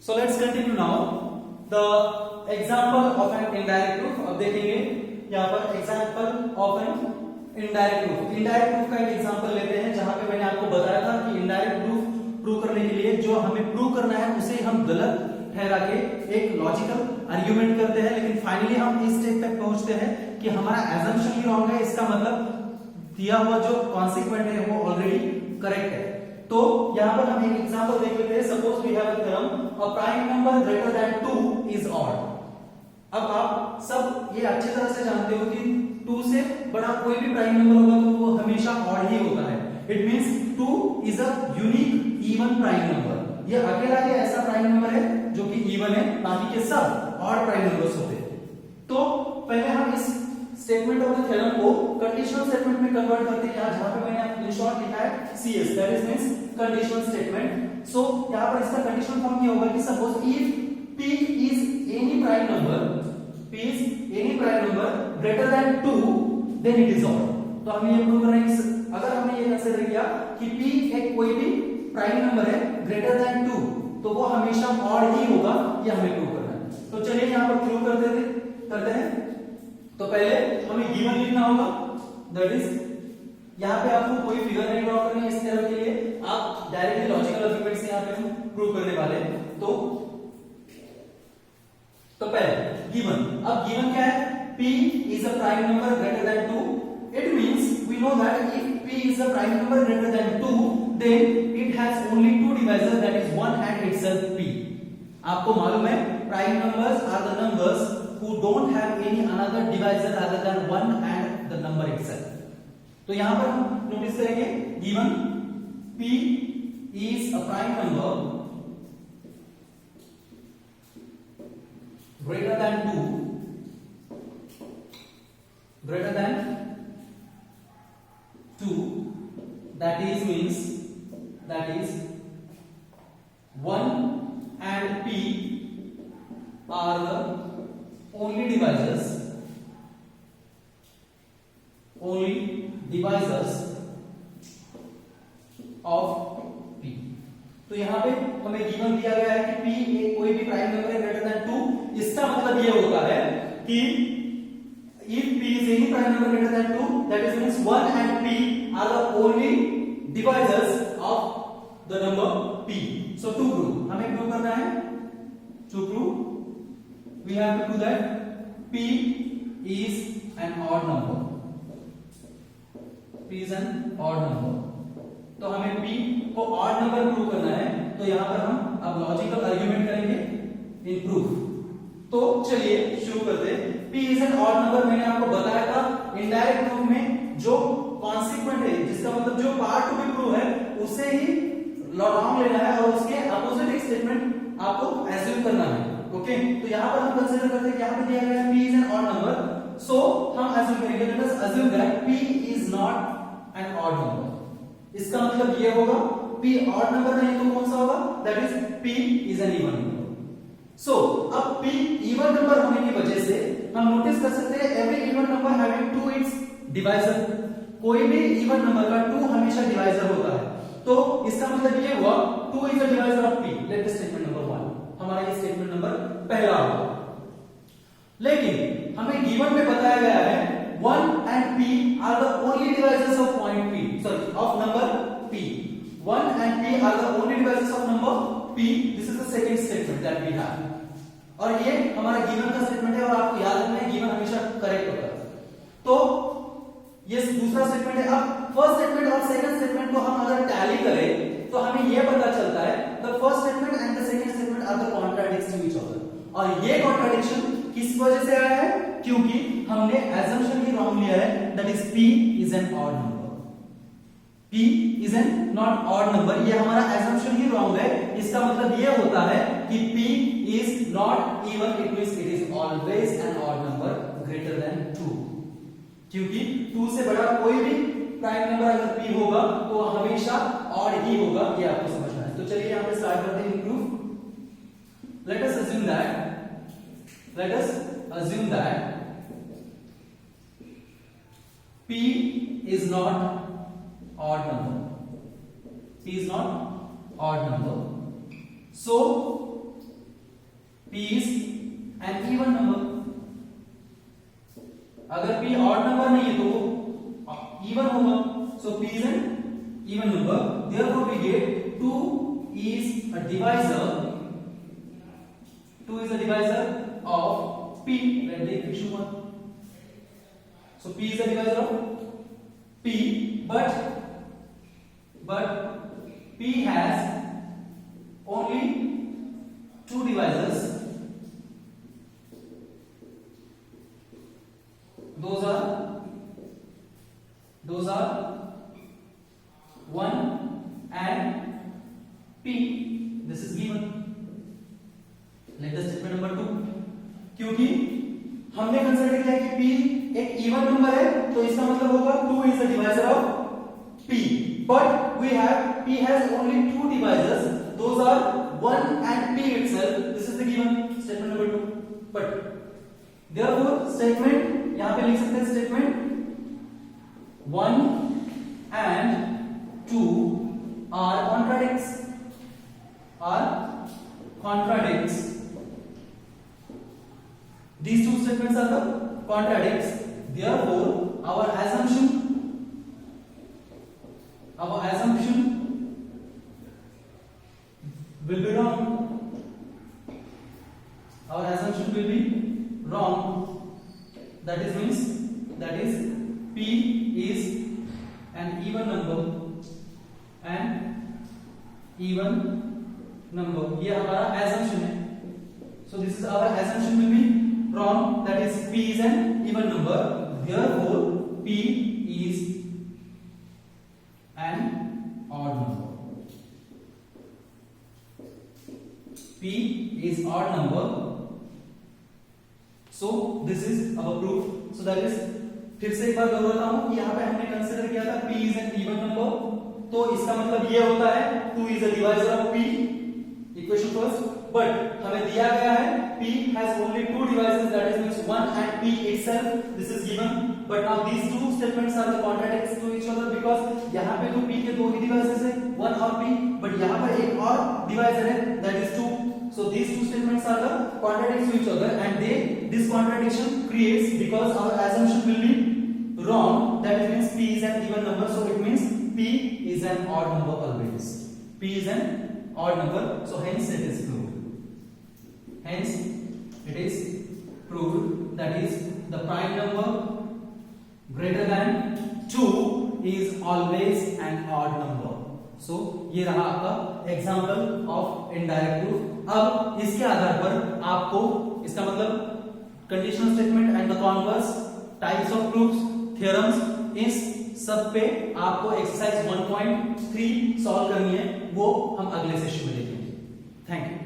So let's continue now the example of an indirect proof. अब देखेंगे यहाँ पर example of an indirect proof. Indirect proof का एक example लेते हैं जहां पे मैंने आपको बताया था कि indirect proof प्रूव करने के लिए जो हमें प्रूव करना है उसे हम गलत ठहरा के एक लॉजिकल आर्ग्यूमेंट करते हैं, लेकिन फाइनली हम इस स्टेप तक पहुंचते हैं कि हमारा एजम्पशन ही रॉन्ग है, इसका मतलब दिया हुआ जो कॉन्सिक्वेंट है वो ऑलरेडी करेक्ट है। तो यहाँ पर हम एक एग्जांपल देख लेते हैं। Suppose we have a theorem a prime number greater than 2 is odd. अब आप सब ये अच्छी तरह से जानते हो कि 2 से बड़ा कोई भी प्राइम नंबर होगा तो वो हमेशा ऑड ही होता है। It means 2 is a unique even prime number. ये अकेला ही ऐसा प्राइम नंबर है जो कि इवन है, बाकी के सब ऑड प्राइम नंबर्स होते हैं। तो पहले हम इस स्टेटमेंट ऑफ द थ्योरम को कंडीशनल स्टेटमेंट में कन्वर्ट करते हैं, जहां पे मैंने इन शॉर्ट लिखा है CS, that is means conditional statement. So यहां पर इसका कंडीशनल फॉर्म क्या होगा कि suppose if P is any prime number greater than 2 then it is odd. तो हमें ये प्रूव करना है कि अगर हमने ये कंसीडर किया कि P एक कोई भी प्राइम नंबर है ग्रेटर देन 2 तो वो हमेशा ऑड ही होगा, ये हमें प्रूव करना है। तो चलिए यहां पर प्रूव करते हैं। तो पहले हमें गिवन लिखना होगा, दैट इज यहां पे आपको कोई फिगर नहीं ड्रॉ करनी है इस थ्योरम के लिए, आप डायरेक्टली लॉजिकल आर्गुमेंट से यहां पे हम प्रूव करने वाले हैं। तो पहले गिवन, अब गिवन क्या है? P is a prime number greater than 2. It means we know that if P is a prime number greater than 2, then it has only two divisors, that is 1 and itself P. आपको मालूम है prime numbers are the numbers who don't have any another divisor other than 1 and the number itself. तो यहां पर हम notice करेंगे given P is a prime number greater than 2, that is 1 and P are the only divisors of P। तो यहां पे हमें given दिया गया है कि P एक कोई भी प्राइम नंबर है ग्रेटर देन 2। इसका मतलब ये होता है कि if P is any prime number greater than 2, that is means 1 and P are the only divisors of the number P. So to prove, हमें प्रूव करना है, to prove we have to do that P is an odd number. P is an odd number. तो हमें P को odd number prove करना है, तो यहां पर हम अब लॉजिकल आर्ग्यूमेंट करेंगे इन प्रूफ। तो चलिए शुरू करते हैं। P is an odd number, मैंने आपको बताया था इनडायरेक्ट प्रूफ में जो कॉन्सिक्वेंट है, जिसका मतलब जो पार्ट टू बी प्रूव है उसे ही लॉन्ग लेना है और उसके अपोजिट एक स्टेटमेंट आपको एज्यूम करना है। ओके, तो यहां पर हम कंसीडर करते हैं कि यहां पर दिया गया है P is an odd number, सो हम एज्यूम करेंगे, let us assume that P is not an odd number। इसका मतलब ये होगा P odd number नहीं तो कौन सा होगा? That is P is an even number। सो अब P इवन नंबर होने की वजह से हम नोटिस कर सकते हैं every even number having two its divisor. कोई भी इवन नंबर का 2 हमेशा डिवाइजर होता है, तो इसका मतलब ये हुआ 2 is a divisor of P। Let statement number 1, हमारा ये स्टेटमेंट नंबर पहला होगा। लेकिन हमें गिवन में बताया गया है 1 and P are the only divisors of point P, sorry of number P। 1 and P are the only divisors of number P। This is the second statement that we have, और ये हमारा given का statement है, और आपको याद रखना है गिवन हमेशा करेक्ट होता है। तो ये दूसरा स्टेटमेंट है। अब फर्स्ट स्टेटमेंट और सेकंड स्टेटमेंट को हम अगर टैली करें तो हमें यह पता चलता है the first statement and the second statement are the contradicts to each other. और ये कॉन्ट्राडिक्शन किस वजह से आया है? क्योंकि हमने एजम्पशन ही रॉन्ग लिया है, that is P is an odd number. P is an not odd number, ये हमारा एजम्पशन ही रॉन्ग है। इसका मतलब ये होता है कि P is not even, it means it is always an odd number greater than 2। क्योंकि 2 से बड़ा कोई भी प्राइम नंबर अगर P होगा तो हमेशा ऑड ही होगा, ये आपको समझना है। तो चलिए यहां पे स्टार्ट करते हैं proof. Let us assume that P is not odd number, P is not odd number, so P is an even number. अगर P odd number नहीं है तो वो even होगा. So P is an even number. Therefore we get 2 is a divisor. 2 is a divisor of P. Let the equation 1. So P is a divisor of P, but P has only 2 divisors. Those are 1 and P. This is given. Let the statement number 2. क्योंकि हमने consider किया कि P एक even number है, तो इसका मतलब होगा 2 is the divisor of P. But we have P has only 2 divisors. Those are 1 and P itself. This is the given statement number 2. But therefore statement यहां पे लिख सकते हैं statement 1 and 2 are contradicts. These two statements are the contradicts. Therefore our assumption will be wrong. Our assumption will be wrong. That is P is an even number. ये हमारा assumption है. So this is our assumption will be wrong. That is P is an even number. Therefore P is an odd number. P is odd number. So this is our proof. So that is, फिर से एक बार दोहराता हूं कि यहाँ पे हमने consider किया था P is an even number, तो इसका मतलब ये होता है 2 is a divisor of P. Equation first. But हमें दिया गया है P has only 2 divisors, that is means 1 and P itself. This is given. But now these two statements are the contradicts to each other because यहाँ पे तो P के 2 ही divisors है, 1 और P, but यहाँ पर एक और divisor है, that is 2. So these two statements are the contradicts to each other, and this contradiction creates, because our assumption will be wrong, that means P is an even number, so it means P is an odd number always. P is an odd number, so hence it is proved. That is the prime number greater than 2 is always an odd number. So ये रहा आपका example of indirect proof. अब इसके आधार पर आपको, इसका मतलब conditional statement and the converse, types of proofs, theorems, इस सब पे आपको एक्सरसाइज 1.3 सॉल्व करनी है. वो हम अगले सेशन में देखेंगे. Thank you.